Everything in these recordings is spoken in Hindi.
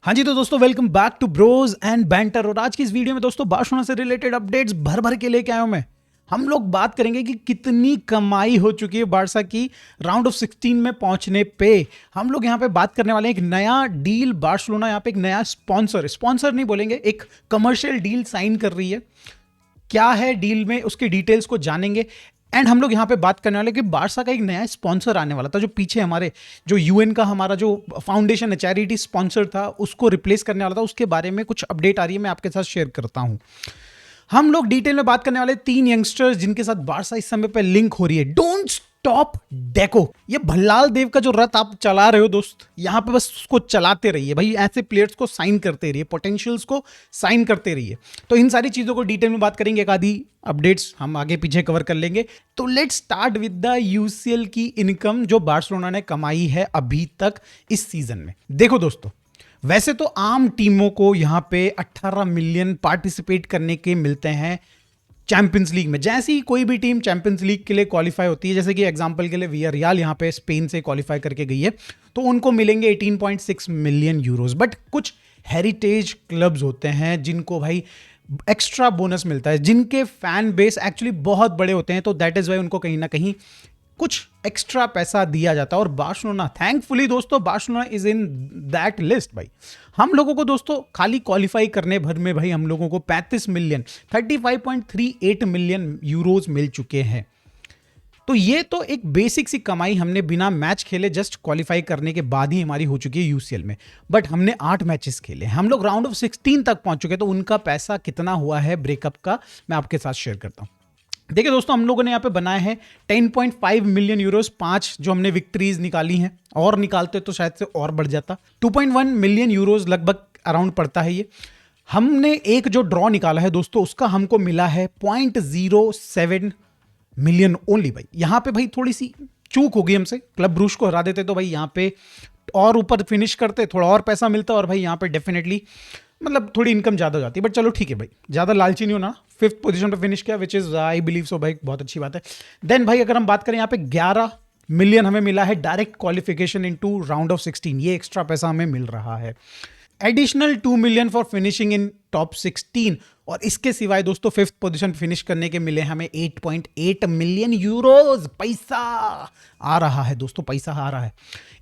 हाँ जी, तो दोस्तों welcome back to Bros and Banter. और आज की इस वीडियो में दोस्तों बार्सिलोना से रिलेटेड अपडेट्स भर भर के लेके आया हूं मैं। हम लोग बात करेंगे कि कितनी कमाई हो चुकी है बारसा की राउंड ऑफ 16 में पहुंचने पे। हम लोग यहाँ पे बात करने वाले हैं एक नया डील। बार्सिलोना यहाँ पे एक नया स्पॉन्सर नहीं बोलेंगे, एक कमर्शियल डील साइन कर रही है। क्या है डील में, उसके डिटेल्स को जानेंगे। एंड हम लोग यहाँ पे बात करने वाले कि बारसा का एक नया स्पॉन्सर आने वाला था, जो पीछे हमारे जो यूएन का हमारा जो फाउंडेशन है, चैरिटी स्पॉन्सर था, उसको रिप्लेस करने वाला था। उसके बारे में कुछ अपडेट आ रही है, मैं आपके साथ शेयर करता हूँ। हम लोग डिटेल में बात करने वाले 3 यंगस्टर्स जिनके साथ बारसा इस समय पे लिंक हो रही है। Don't stop deco. ये भल्लाल देव का जो रथ आप चला रहे हो दोस्त, यहां पे बस उसको चलाते रहिए भाई। ऐसे प्लेयर्स को साइन करते रहिए, पोटेंशियल्स को साइन करते रहिए। तो इन सारी चीजों को डिटेल में बात करेंगे, एक आधी अपडेट्स हम आगे पीछे कवर कर लेंगे। तो let's start with the UCL की इनकम जो बार्सिलोना ने कमाई है अभी तक इस सीजन में। देखो दोस्तों, वैसे तो आम टीमों को यहां पे 18 मिलियन पार्टिसिपेट करने के मिलते हैं चैंपियंस लीग में। जैसे ही कोई भी टीम चैंपियंस लीग के लिए क्वालिफाई होती है, जैसे कि एग्जांपल के लिए वियारियल यहां पे स्पेन से क्वालिफाई करके गई है, तो उनको मिलेंगे 18.6 मिलियन यूरोस। बट कुछ हेरिटेज क्लब्स होते हैं जिनको भाई एक्स्ट्रा बोनस मिलता है, जिनके फैन बेस एक्चुअली बहुत बड़े होते हैं, तो दैट इज वाई उनको कहीं ना कहीं कुछ एक्स्ट्रा पैसा दिया जाता है। और बार्सिलोना, थैंकफुली दोस्तों, Barcelona is in that list भाई। हम लोगों को दोस्तों खाली क्वालिफाई करने भर में भाई हम लोगों को 35 मिलियन 35.38 मिलियन यूरोज मिल चुके हैं। तो ये तो एक बेसिक सी कमाई हमने बिना मैच खेले जस्ट क्वालिफाई करने के बाद ही हमारी हो चुकी है यूसीएल में। बट हमने 8 मैचेस खेले, हम लोग राउंड ऑफ 16 तक पहुंच चुके हैं। तो उनका पैसा कितना हुआ है ब्रेकअप का, मैं आपके साथ शेयर करता हूं। देखिए दोस्तों, हम लोगों ने यहाँ पे बनाए हैं 10.5 मिलियन यूरोस, 5 जो हमने विक्ट्रीज निकाली हैं, और निकालते तो शायद से और बढ़ जाता। 2.1 मिलियन यूरोस लगभग अराउंड पड़ता है ये। हमने एक जो ड्रॉ निकाला है दोस्तों, उसका हमको मिला है 0.07 मिलियन ओनली भाई। यहाँ पे भाई थोड़ी सी चूक होगी हमसे, क्लब ब्रूज को हरा देते तो भाई यहाँ पे और ऊपर फिनिश करते, थोड़ा और पैसा मिलता, और भाई यहाँ पे डेफिनेटली मतलब थोड़ी इनकम ज्यादा हो जाती है। बट चलो ठीक है भाई, ज्यादा लालची नहीं होना। 5th पोजीशन पे फिनिश किया, which is I believe so भाई, बहुत अच्छी बात है। देन भाई अगर हम बात करें, यहाँ पे 11 मिलियन हमें मिला है direct qualification into round of 16। ये एक्स्ट्रा पैसा हमें मिल रहा है। Additional 2 million for finishing in top 16। और इसके सिवाय दोस्तों 5th पोजीशन फिनिश करने के मिले हमें 8.8 मिलियन यूरोज। पैसा आ रहा है दोस्तों, पैसा आ रहा है।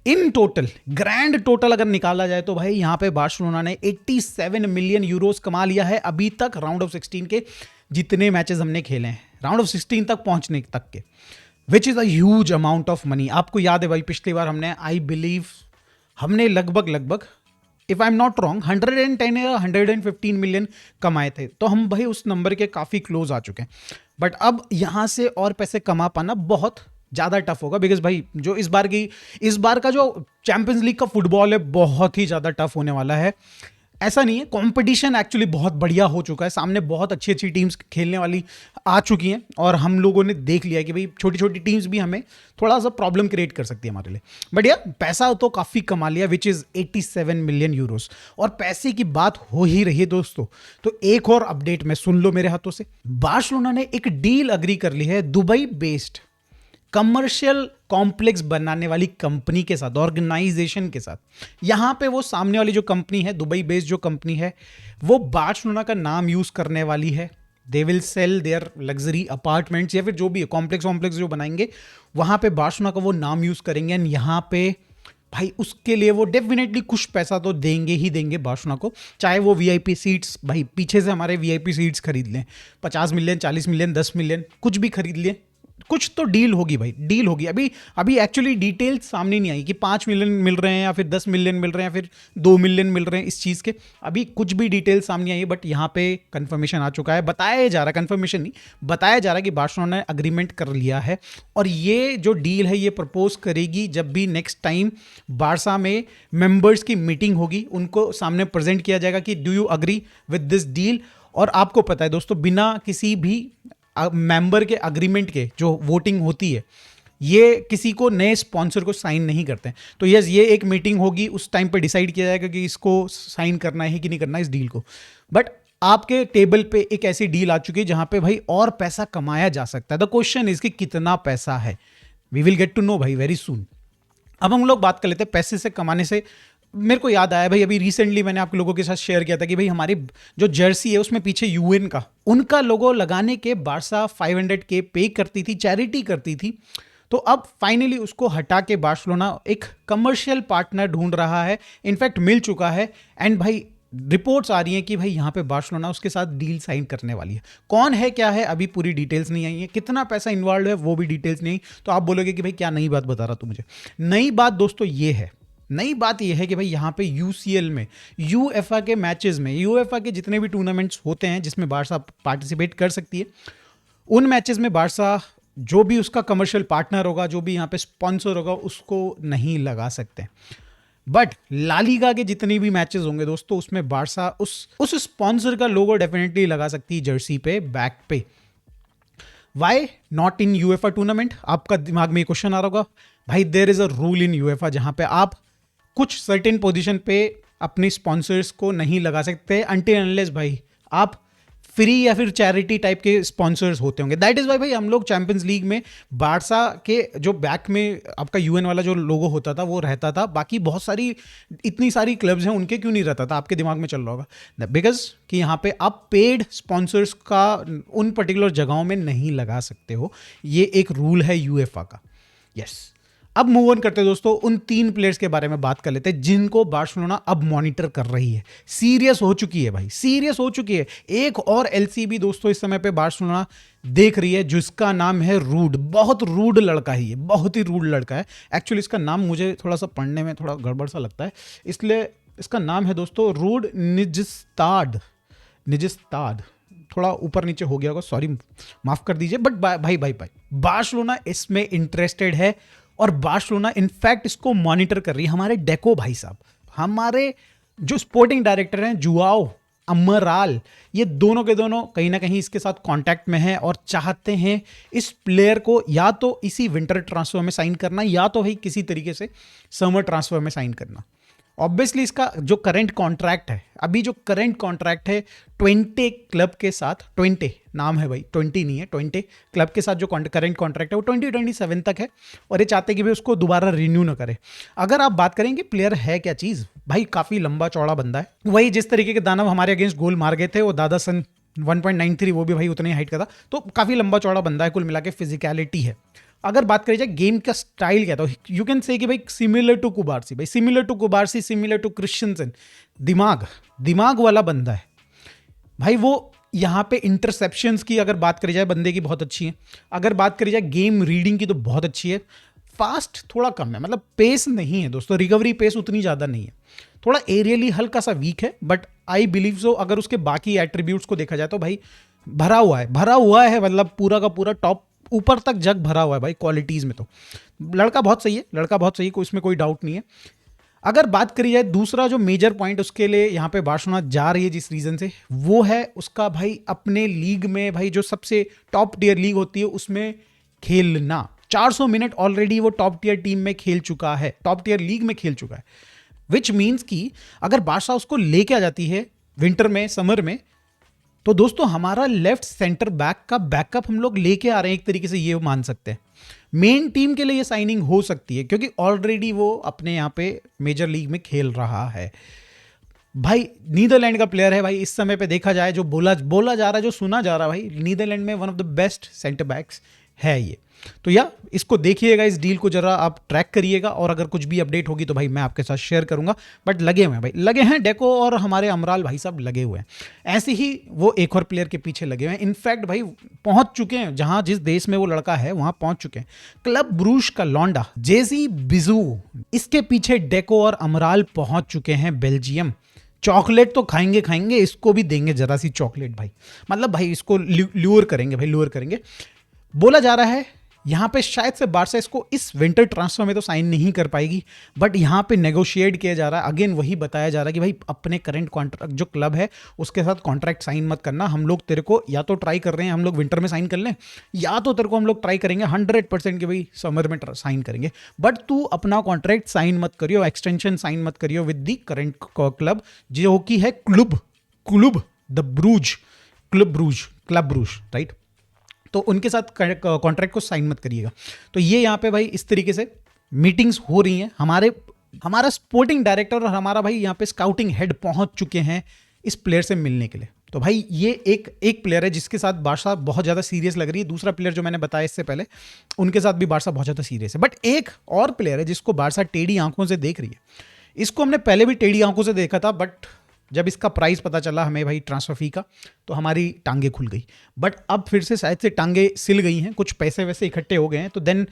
इन टोटल, ग्रैंड टोटल अगर निकाला जाए तो भाई यहाँ पे बार्सिलोना ने 87 मिलियन यूरोज कमा लिया है अभी तक राउंड ऑफ 16 के जितने मैचेस हमने खेले हैं, राउंड ऑफ 16 तक पहुंचने तक के, which is a huge amount of money. आपको याद है भाई, पिछली बार हमने आई बिलीव हमने लगभग if I am not wrong 110 या 115 मिलियन कमाए थे। तो हम भाई उस नंबर के काफी क्लोज आ चुके हैं। बट अब यहां से और पैसे कमा पाना बहुत ज्यादा टफ होगा, बिकॉज भाई जो इस बार का जो चैंपियंस लीग का फुटबॉल है बहुत ही ज्यादा टफ होने वाला है। ऐसा नहीं है, कंपटीशन एक्चुअली बहुत बढ़िया हो चुका है, सामने बहुत अच्छी अच्छी टीम्स खेलने वाली आ चुकी हैं, और हम लोगों ने देख लिया कि भाई छोटी छोटी टीम्स भी हमें थोड़ा सा प्रॉब्लम क्रिएट कर सकती है हमारे लिए। बट यार पैसा तो काफी कमा लिया, विच इज 87 मिलियन यूरोस। और पैसे की बात हो ही रही है दोस्तों, तो एक और अपडेट में सुन लो मेरे हाथों से। बार्सिलोना ने एक डील अग्री कर ली है दुबई बेस्ड कमर्शियल कॉम्प्लेक्स बनाने वाली कंपनी के साथ, ऑर्गेनाइजेशन के साथ। यहां पे वो सामने वाली जो कंपनी है, दुबई बेस्ड जो कंपनी है, वो बार्सिलोना का नाम यूज करने वाली है। They will sell their luxury apartments या फिर जो भी है कॉम्प्लेक्स जो बनाएंगे, वहां पे बार्सिलोना का वो नाम यूज करेंगे। एंड यहां पे भाई उसके लिए वो डेफिनेटली कुछ पैसा तो देंगे ही देंगे बार्सिलोना को, चाहे वो वीआईपी सीट्स, भाई पीछे से हमारे वीआईपी सीट्स खरीद लें, 50 मिलियन 40 मिलियन 10 मिलियन कुछ भी खरीद लें, कुछ तो डील होगी भाई, डील होगी। अभी एक्चुअली डिटेल्स सामने नहीं आई कि 5 मिलियन मिल रहे हैं या फिर 10 मिलियन मिल रहे हैं या फिर 2 मिलियन मिल रहे हैं इस चीज़ के, अभी कुछ भी डिटेल्स सामने आई है। बट यहाँ पे कंफर्मेशन आ चुका है, बताया जा रहा है, कंफर्मेशन नहीं बताया जा रहा है कि बार्सिलोना ने अग्रीमेंट कर लिया है। और ये जो डील है ये प्रपोज करेगी जब भी नेक्स्ट टाइम बारसा में मेंबर्स की मीटिंग होगी, उनको सामने प्रेजेंट किया जाएगा कि do you agree with this deal. और आपको पता है दोस्तों, बिना किसी भी मेंबर के अग्रीमेंट के जो वोटिंग होती है, ये किसी को नए स्पॉन्सर को साइन नहीं करते हैं। तो यस, ये एक मीटिंग होगी, उस टाइम पे डिसाइड किया जाएगा कि इसको साइन करना है कि नहीं करना इस डील को। बट आपके टेबल पे एक ऐसी डील आ चुकी है जहां पे भाई और पैसा कमाया जा सकता है। द क्वेश्चन इज कि कितना पैसा है, we will get to know भाई वेरी सून। अब हम लोग बात कर लेते हैं पैसे से कमाने से मेरे को याद आया भाई, अभी रिसेंटली मैंने आप लोगों के साथ शेयर किया था कि भाई हमारी जो जर्सी है उसमें पीछे यूएन का उनका लोगो लगाने के बार्सा 500K पे करती थी, चैरिटी करती थी। तो अब फाइनली उसको हटा के बार्सिलोना एक कमर्शियल पार्टनर ढूंढ रहा है, इनफैक्ट मिल चुका है। एंड भाई रिपोर्ट्स आ रही हैं कि भाई यहाँ पे बार्सिलोना उसके साथ डील साइन करने वाली है। कौन है क्या है अभी पूरी डिटेल्स नहीं आई है, कितना पैसा इन्वॉल्व है वो भी डिटेल्स नहीं। तो आप बोलोगे कि भाई क्या नई बात बता रहा तू मुझे। नई बात दोस्तों ये है, नई बात यह है कि भाई यहाँ पे यूसीएल में, यूएफए के मैचेस में, यूएफए के जितने भी टूर्नामेंट्स होते हैं जिसमें बार्सा पार्टिसिपेट कर सकती है, उन मैचेस में बार्सा जो भी उसका कमर्शियल पार्टनर होगा, जो भी यहाँ पे स्पॉन्सर होगा, उसको नहीं लगा सकते। बट ला लीगा के जितने भी मैचेस होंगे दोस्तों उसमें बार्सा उस स्पॉन्सर का लोगो डेफिनेटली लगा सकती है जर्सी पे, बैक पे। Why not in UEFA tournament? आपका दिमाग में क्वेश्चन आ रहा होगा। भाई there is a rule in UEFA जहां पे आप कुछ सर्टेन पोजीशन पे अपने स्पॉन्सर्स को नहीं लगा सकते अनटिल अनलेस भाई आप फ्री या फिर चैरिटी टाइप के स्पॉन्सर्स होते होंगे। दैट इज वाई भाई हम लोग चैंपियंस लीग में बार्सा के जो बैक में आपका यूएन वाला जो लोगो होता था वो रहता था, बाकी बहुत सारी इतनी सारी क्लब्स हैं उनके क्यों नहीं रहता था? आपके दिमाग में चल रहा होगा बिकॉज कि यहाँ पे आप पेड स्पॉन्सर्स का उन पर्टिकुलर जगहों में नहीं लगा सकते हो, ये एक रूल है यूएफए का। यस, अब मूव ऑन करते हैं दोस्तों, उन 3 प्लेयर्स के बारे में बात कर लेते हैं जिनको बार्सिलोना अब मॉनिटर कर रही है। सीरियस हो चुकी है भाई, सीरियस हो चुकी है। एक और एलसीबी दोस्तों इस समय पे बार्सिलोना देख रही है जिसका नाम है रूड। बहुत रूड लड़का है ये, बहुत ही रूड लड़का है। एक्चुअली इसका नाम मुझे थोड़ा सा पढ़ने में थोड़ा गड़बड़ सा लगता है, इसलिए इसका नाम है दोस्तों रूड निजस्ताड। थोड़ा ऊपर नीचे हो गया होगा, सॉरी माफ कर दीजिए। बट भाई बार्सिलोना इसमें इंटरेस्टेड है और बार्सिलोना इनफैक्ट इसको मॉनिटर कर रही है। हमारे डेको भाई साहब, हमारे जो स्पोर्टिंग डायरेक्टर हैं जुआओ अमराल, ये दोनों के दोनों कहीं ना कहीं इसके साथ कांटेक्ट में हैं और चाहते हैं इस प्लेयर को या तो इसी विंटर ट्रांसफर में साइन करना या तो भाई किसी तरीके से समर ट्रांसफर में साइन करना। ऑब्वियसली इसका जो करंट कॉन्ट्रैक्ट है, अभी जो करंट कॉन्ट्रैक्ट है 20 क्लब के साथ, 20 नाम है भाई, 20 नहीं है, 20 क्लब के साथ जो करंट कॉन्ट्रैक्ट है वो 2027 तक है और ये चाहते हैं कि भाई उसको दोबारा रिन्यू ना करे। अगर आप बात करेंगे प्लेयर है क्या चीज़, भाई काफ़ी लंबा चौड़ा बंदा है। वही जिस तरीके के दानव हमारे अगेंस्ट गोल मार गए थे वो दादा सन 1.93, वो भी भाई उतने हाइट का था, तो काफ़ी लंबा चौड़ा बंदा है, कुल मिला के फिजिकलिटी है। अगर बात करी जाए गेम का स्टाइल क्या, तो यू कैन से कि भाई सिमिलर टू कुबार्सी, भाई similar to Cubarsi, similar to Christensen. दिमाग वाला बंदा है भाई। वो यहाँ पे इंटरसेप्शंस की अगर बात करी जाए बंदे की बहुत अच्छी है। अगर बात करी जाए गेम रीडिंग की तो बहुत अच्छी है। फास्ट थोड़ा कम है, मतलब पेस नहीं है दोस्तों, रिकवरी पेस उतनी ज़्यादा नहीं है, थोड़ा एरियली हल्का सा वीक है। बट आई बिलीव सो अगर उसके बाकी एट्रीब्यूट्स को देखा जाए तो भाई भरा हुआ है, मतलब पूरा का पूरा टॉप ऊपर तक जग भरा हुआ है भाई क्वालिटीज़ में। तो लड़का बहुत सही है, कोई इसमें कोई डाउट नहीं है। अगर बात करी जाए दूसरा जो मेजर पॉइंट उसके लिए यहाँ पे बार्सिलोना जा रही है जिस रीज़न से, वो है उसका भाई अपने लीग में, भाई जो सबसे टॉप टियर लीग होती है उसमें खेलना। 400 मिनट ऑलरेडी वो टॉप टियर टीम में खेल चुका है, टॉप टियर लीग में खेल चुका है। विच मीन्स कि अगर बार्सा उसको लेके आ जाती है विंटर में, समर में, तो दोस्तों हमारा लेफ्ट सेंटर बैक का बैकअप हम लोग लेके आ रहे हैं, एक तरीके से ये मान सकते हैं। मेन टीम के लिए ये साइनिंग हो सकती है क्योंकि ऑलरेडी वो अपने यहाँ पे मेजर लीग में खेल रहा है। भाई नीदरलैंड का प्लेयर है भाई, इस समय पे देखा जाए जो बोला जा रहा है, जो सुना जा रहा है भाई, नीदरलैंड में one of the best centre backs है ये। तो या इसको देखिएगा, इस डील को जरा आप ट्रैक करिएगा और अगर कुछ भी अपडेट होगी तो भाई मैं आपके साथ शेयर करूंगा। बट लगे हैं डेको और हमारे अमराल भाई साहब लगे हुए हैं। ऐसे ही वो एक और प्लेयर के पीछे लगे हुए हैं। इनफैक्ट भाई पहुंच चुके हैं जहां जिस देश में वो लड़का है वहां पहुंच चुके हैं। क्लब ब्रूज का लौंडा जेजी बिजू, इसके पीछे डेको और अमराल पहुंच चुके हैं बेल्जियम। चॉकलेट तो खाएंगे, इसको भी देंगे जरा सी चॉकलेट भाई, मतलब भाई इसको ल्यूर करेंगे। बोला जा रहा है यहाँ पे शायद से बार्सा इसको इस विंटर ट्रांसफर में तो साइन नहीं कर पाएगी, बट यहाँ पे नेगोशिएट किया जा रहा है। अगेन वही बताया जा रहा है कि भाई अपने करंट कॉन्ट्रैक्ट जो क्लब है उसके साथ कॉन्ट्रैक्ट साइन मत करना। हम लोग तेरे को या तो ट्राई कर रहे हैं हम लोग विंटर में साइन कर लें, या तो तेरे को हम लोग ट्राई करेंगे 100% कि भाई समर में साइन करेंगे, बट तू अपना कॉन्ट्रैक्ट साइन मत करियो, एक्सटेंशन साइन मत करियो विद दी करंट क्लब जो कि है क्लब ब्रूज, राइट। तो उनके साथ कॉन्ट्रैक्ट को साइन मत करिएगा। तो ये यहाँ पे भाई इस तरीके से मीटिंग्स हो रही हैं। हमारे हमारा स्पोर्टिंग डायरेक्टर और हमारा भाई यहाँ पे स्काउटिंग हेड पहुंच चुके हैं इस प्लेयर से मिलने के लिए। तो भाई ये एक प्लेयर है जिसके साथ बारसा बहुत ज़्यादा सीरियस लग रही है। दूसरा प्लेयर जो मैंने बताया इससे पहले, उनके साथ भी बारसा बहुत ज़्यादा सीरियस है। बट एक और प्लेयर है जिसको बारसा टेढ़ी आंखों से देख रही है। इसको हमने पहले भी टेढ़ी आंखों से देखा था, बट जब इसका प्राइस पता चला हमें भाई ट्रांसफर फी का, तो हमारी टांगे खुल गई। बट अब फिर से शायद से टांगे सिल गई हैं, कुछ पैसे वैसे इकट्ठे हो गए हैं, तो देन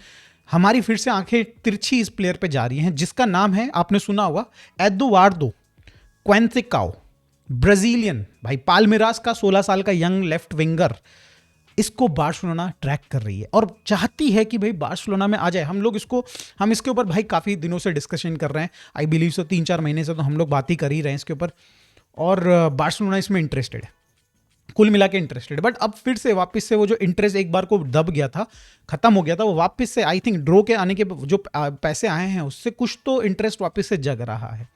हमारी फिर से आंखें तिरछी इस प्लेयर पे जा रही हैं, जिसका नाम है, आपने सुना होगा, एदुआर्दो क्वेंसेकाओ, ब्राजीलियन भाई, पाल्मेरास का 16 साल का यंग लेफ्ट विंगर। इसको बार्सिलोना ट्रैक कर रही है और चाहती है कि भाई बार्सिलोना में आ जाए। हम इसके ऊपर भाई काफ़ी दिनों से डिस्कशन कर रहे हैं। आई बिलीव सो 3-4 महीने से तो हम लोग बात ही कर ही रहे हैं इसके ऊपर, और बार्सिलोना इसमें इंटरेस्टेड है, कुल मिला के इंटरेस्टेड है। बट अब फिर से वापस से वो जो इंटरेस्ट एक बार को दब गया था, खत्म हो गया था, वो वापस से आई थिंक ड्रॉ के आने के जो पैसे आए हैं उससे कुछ तो इंटरेस्ट वापस से जग रहा है।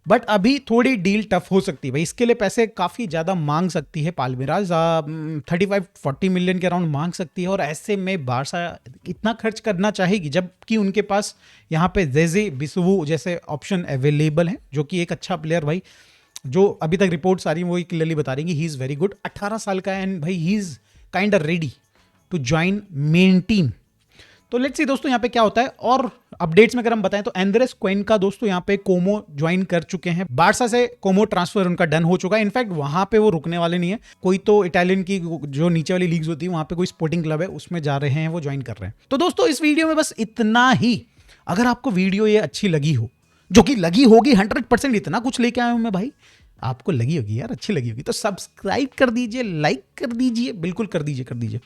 बट अभी थोड़ी डील टफ हो सकती है भाई, इसके लिए पैसे काफ़ी ज़्यादा मांग सकती है पाल्मेरास, 35-40 मिलियन के अराउंड मांग सकती है। और ऐसे में बारसा इतना खर्च करना चाहेगी जबकि उनके पास यहाँ पे जेजे बिस्वू जैसे ऑप्शन अवेलेबल हैं, जो कि एक अच्छा प्लेयर भाई, जो अभी तक रिपोर्ट्स आ रही हैं वही क्लियरली बता रही हैं कि ही इज़ वेरी गुड। 18 साल का है एंड भाई he is kind of ready to join main team. तो लेट्स सी दोस्तों यहाँ पे क्या होता है। और अपडेट्स में अगर हम बताएं तो एंड्रेस क्वेनका दोस्तों यहाँ पे कोमो ज्वाइन कर चुके हैं। बारसा से कोमो ट्रांसफर उनका डन हो चुका है। इनफैक्ट वहां पे वो रुकने वाले नहीं है, कोई तो इटालियन की जो नीचे वाली लीग्स होती है वहां पे कोई स्पोर्टिंग क्लब है उसमें जा रहे हैं, वो ज्वाइन कर रहे हैं। तो दोस्तों इस वीडियो में बस इतना ही। अगर आपको वीडियो ये अच्छी लगी हो, जो कि लगी होगी 100%, इतना कुछ लेके आया हूं मैं भाई, आपको लगी होगी यार, अच्छी लगी होगी, तो सब्सक्राइब कर दीजिए, लाइक कर दीजिए, बिल्कुल कर दीजिए।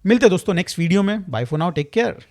मिलते हैं दोस्तों नेक्स्ट वीडियो में। Bye for now, take care.